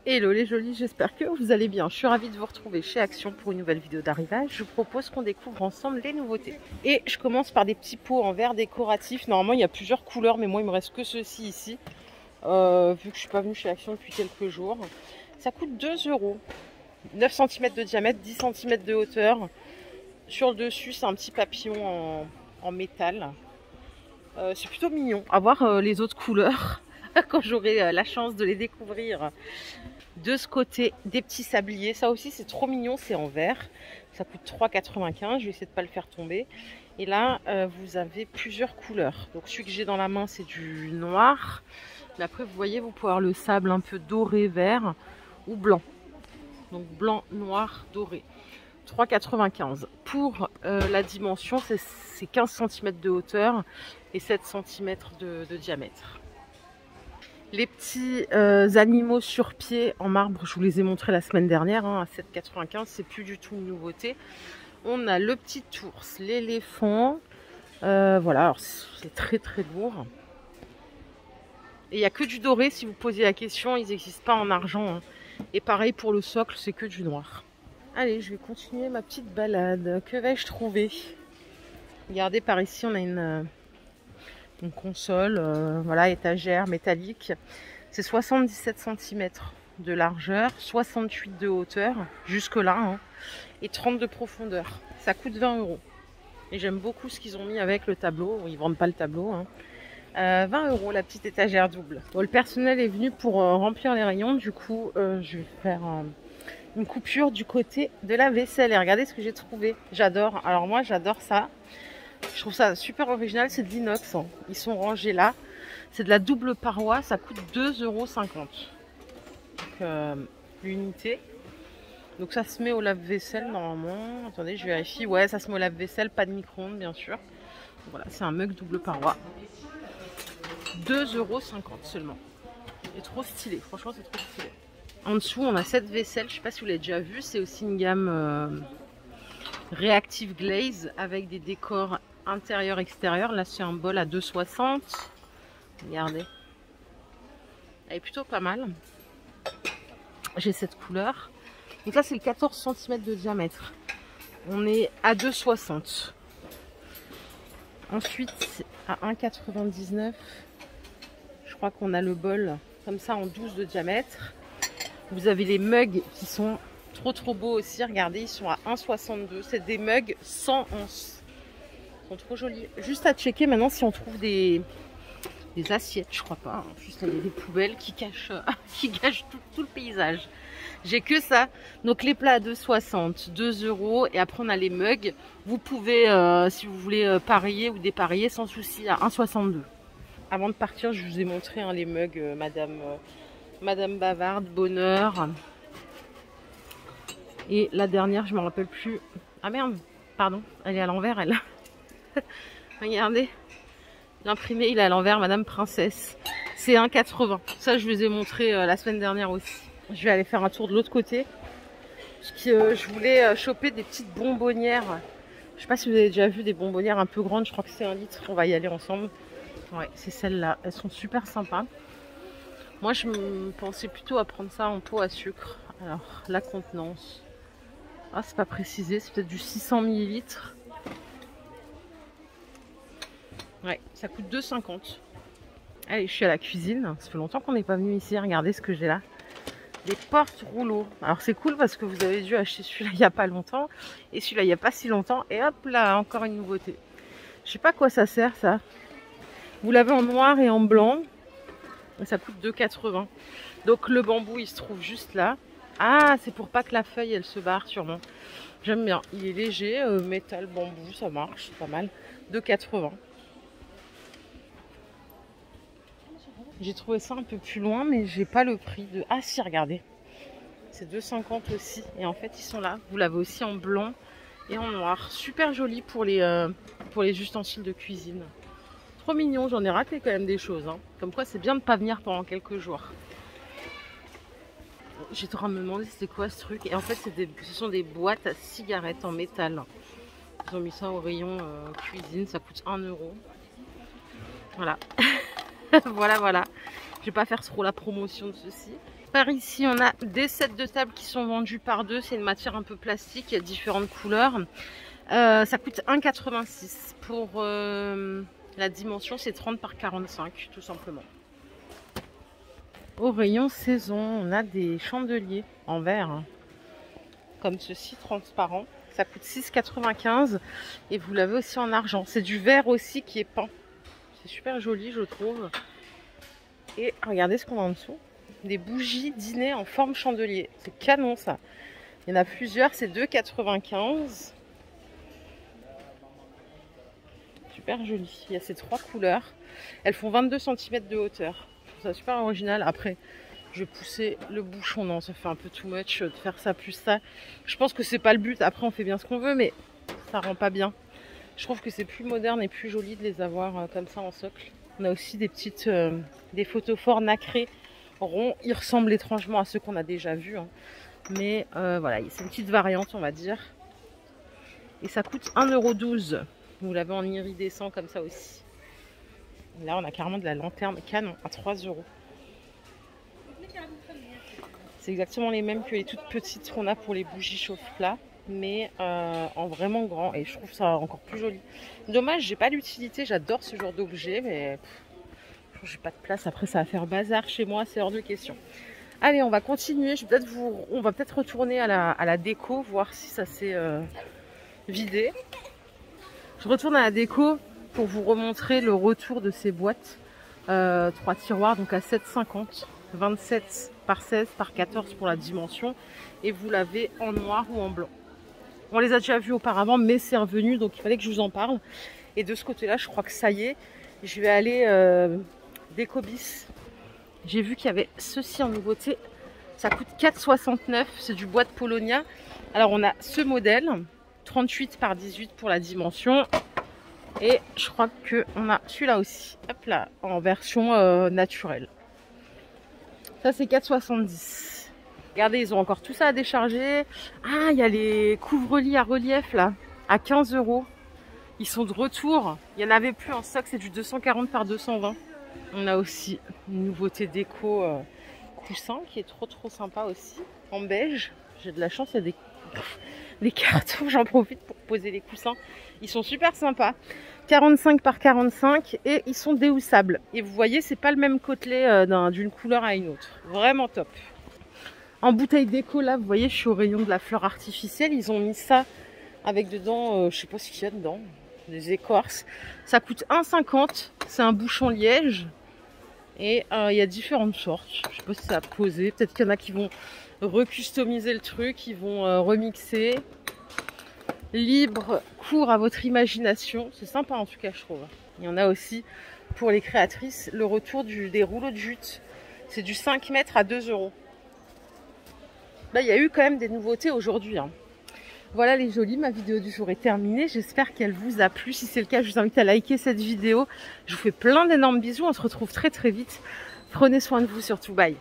Hello les jolis, j'espère que vous allez bien. Je suis ravie de vous retrouver chez Action pour une nouvelle vidéo d'arrivage. Je vous propose qu'on découvre ensemble les nouveautés. Et je commence par des petits pots en verre décoratif. Normalement il y a plusieurs couleurs, mais moi il me reste que ceux-ci ici. Vu que je suis pas venue chez Action depuis quelques jours. Ça coûte 2 €. 9 cm de diamètre, 10 cm de hauteur. Sur le dessus c'est un petit papillon en métal. C'est plutôt mignon. À voir les autres couleurs quand j'aurai la chance de les découvrir. De ce côté, des petits sabliers. Ça aussi, c'est trop mignon. C'est en verre. Ça coûte 3,95 €. Je vais essayer de ne pas le faire tomber. Et là, vous avez plusieurs couleurs. Donc, celui que j'ai dans la main, c'est du noir. Mais après, vous voyez, vous pouvez avoir le sable un peu doré, vert ou blanc. Donc, blanc, noir, doré. 3,95 €. Pour la dimension, c'est 15 cm de hauteur et 7 cm de diamètre. Les petits animaux sur pied en marbre, je vous les ai montrés la semaine dernière à 7,95 €, c'est plus du tout une nouveauté. On a le petit ours, l'éléphant, voilà, alors c'est très très lourd. Et il n'y a que du doré, si vous posez la question, ils n'existent pas en argent. Et pareil pour le socle, c'est que du noir. Allez, je vais continuer ma petite balade. Que vais-je trouver? Regardez, par ici, on a une console, voilà, étagère métallique. C'est 77 cm de largeur, 68 de hauteur, jusque là, et 30 de profondeur. Ça coûte 20 €. Et j'aime beaucoup ce qu'ils ont mis avec le tableau. Ils vendent pas le tableau. 20 € la petite étagère double. Bon, le personnel est venu pour remplir les rayons. Du coup, je vais faire une coupure du côté de la vaisselle. Et regardez ce que j'ai trouvé. J'adore. Alors moi, j'adore ça. Je trouve ça super original, c'est de l'inox. Ils sont rangés là. C'est de la double paroi, ça coûte 2,50 €. L'unité. Donc ça se met au lave-vaisselle normalement. Attendez, je vérifie. Ouais, ça se met au lave-vaisselle, pas de micro-ondes bien sûr. Donc, voilà, c'est un mug double paroi. 2,50 € seulement. C'est trop stylé, franchement c'est trop stylé. En dessous, on a cette vaisselle, je sais pas si vous l'avez déjà vu, c'est aussi une gamme Reactive Glaze avec des décors intérieur extérieur. Là c'est un bol à 2,60 €. Regardez, elle est plutôt pas mal. J'ai cette couleur. Donc là c'est le 14 cm de diamètre. On est à 2,60 €. Ensuite à 1,99 €, je crois qu'on a le bol comme ça en 12 de diamètre. Vous avez les mugs qui sont trop beaux aussi. Regardez, ils sont à 1,62 €. C'est des mugs sans anse. Ils sont trop jolis. Juste à checker maintenant si on trouve des assiettes. Je crois pas. Juste là, il y a des poubelles qui cachent tout le paysage. J'ai que ça. Donc les plats à 2,60 €, 2 €. Et après on a les mugs. Vous pouvez, si vous voulez parier ou déparier sans souci, à 1,62 €. Avant de partir, je vous ai montré les mugs Madame Bavarde, Bonheur. Et la dernière, je me rappelle plus. Ah merde, pardon, elle est à l'envers, elle. Regardez, l'imprimé, il est à l'envers, Madame Princesse. C'est 1,80 €. Ça, je vous ai montré la semaine dernière aussi. Je vais aller faire un tour de l'autre côté. Parce que je voulais choper des petites bonbonnières. Je sais pas si vous avez déjà vu des bonbonnières un peu grandes. Je crois que c'est 1 litre. On va y aller ensemble. Ouais, c'est celles-là. Elles sont super sympas. Moi, je me pensais plutôt à prendre ça en pot à sucre. Alors, la contenance. Ah, c'est pas précisé. C'est peut-être du 600 ml. Ouais, ça coûte 2,50 €. Allez, je suis à la cuisine. Ça fait longtemps qu'on n'est pas venu ici. Regardez ce que j'ai là. Des porte-rouleaux. Alors, c'est cool parce que vous avez dû acheter celui-là il n'y a pas longtemps. Et celui-là, il n'y a pas si longtemps. Et hop là, encore une nouveauté. Je sais pas à quoi ça sert, ça. Vous l'avez en noir et en blanc. Et ça coûte 2,80 €. Donc, le bambou, il se trouve juste là. Ah, c'est pour pas que la feuille, elle se barre sûrement. J'aime bien. Il est léger, métal, bambou, ça marche, c'est pas mal. 2,80 €. J'ai trouvé ça un peu plus loin, mais j'ai pas le prix de... Ah si, regardez. C'est 2,50 € aussi. Et en fait, ils sont là. Vous l'avez aussi en blanc et en noir. Super joli pour les ustensiles de cuisine. Trop mignon. J'en ai raté quand même des choses. Comme quoi, c'est bien de ne pas venir pendant quelques jours. J'étais en train de me demander c'était quoi ce truc. Et en fait, ce sont des boîtes à cigarettes en métal. Ils ont mis ça au rayon cuisine. Ça coûte 1 €. Voilà. Voilà. Je vais pas faire trop la promotion de ceci. Par ici, on a des sets de table qui sont vendus par deux. C'est une matière un peu plastique, il y a différentes couleurs. Ça coûte 1,86 €. Pour la dimension, c'est 30 par 45, tout simplement. Au rayon saison, on a des chandeliers en verre, hein, comme ceci, transparent. Ça coûte 6,95 € et vous l'avez aussi en argent. C'est du verre aussi qui est peint. C'est super joli, je trouve. Et regardez ce qu'on a en dessous. Des bougies dîner en forme chandelier. C'est canon ça. Il y en a plusieurs, c'est 2,95 €. Super joli. Il y a ces trois couleurs. Elles font 22 cm de hauteur. Je trouve ça super original. Après, je vais pousser le bouchon. Non, ça fait un peu too much de faire ça plus ça. Je pense que c'est pas le but. Après, on fait bien ce qu'on veut, mais ça rend pas bien. Je trouve que c'est plus moderne et plus joli de les avoir comme ça en socle. On a aussi des petites, des photophores nacrés ronds. Ils ressemblent étrangement à ceux qu'on a déjà vus, hein. Mais voilà, c'est une petite variante, on va dire. Et ça coûte 1,12 €. Vous l'avez en iridescent comme ça aussi. Là, on a carrément de la lanterne canon à 3 €. C'est exactement les mêmes que les toutes petites qu'on a pour les bougies chauffe-plat, mais en vraiment grand. Et je trouve ça encore plus joli. Dommage, j'ai pas l'utilité. J'adore ce genre d'objet, mais j'ai pas de place. Après, ça va faire bazar chez moi, c'est hors de question. Allez, on va continuer. On va peut-être retourner à la déco, voir si ça s'est vidé. Je retourne à la déco pour vous remontrer le retour de ces boîtes. 3 tiroirs, donc à 7,50 €. 27 par 16 par 14 pour la dimension. Et vous l'avez en noir ou en blanc. On les a déjà vus auparavant, mais c'est revenu, donc il fallait que je vous en parle. Et de ce côté-là, je crois que ça y est. Je vais aller Décobis. J'ai vu qu'il y avait ceci en nouveauté. Ça coûte 4,69 €. C'est du bois de Polonia. Alors, on a ce modèle. 38 par 18 pour la dimension. Et je crois qu'on a celui-là aussi. Hop là, en version naturelle. Ça, c'est 4,70 €. Regardez, ils ont encore tout ça à décharger. Ah, il y a les couvre-lits à relief là, à 15 €. Ils sont de retour. Il n'y en avait plus en stock, c'est du 240 par 220. On a aussi une nouveauté déco coussin qui est trop sympa aussi, en beige. J'ai de la chance, il y a des cartons, j'en profite pour poser les coussins. Ils sont super sympas. 45 par 45 et ils sont déhoussables. Et vous voyez, c'est pas le même côtelet d'une couleur à une autre. Vraiment top. En bouteille déco, là, vous voyez, je suis au rayon de la fleur artificielle. Ils ont mis ça avec dedans, je sais pas ce qu'il y a dedans, des écorces. Ça coûte 1,50 €. C'est un bouchon liège. Et il y a différentes sortes. Je sais pas si ça a posé. Peut-être qu'il y en a qui vont recustomiser le truc, ils vont remixer. Libre cours à votre imagination. C'est sympa en tout cas, je trouve. Il y en a aussi pour les créatrices. Le retour des rouleaux de jute. C'est du 5 mètres à 2 €. Là, il y a eu quand même des nouveautés aujourd'hui, hein. Voilà les jolis, ma vidéo du jour est terminée. J'espère qu'elle vous a plu. Si c'est le cas, je vous invite à liker cette vidéo. Je vous fais plein d'énormes bisous. On se retrouve très vite. Prenez soin de vous surtout. Bye.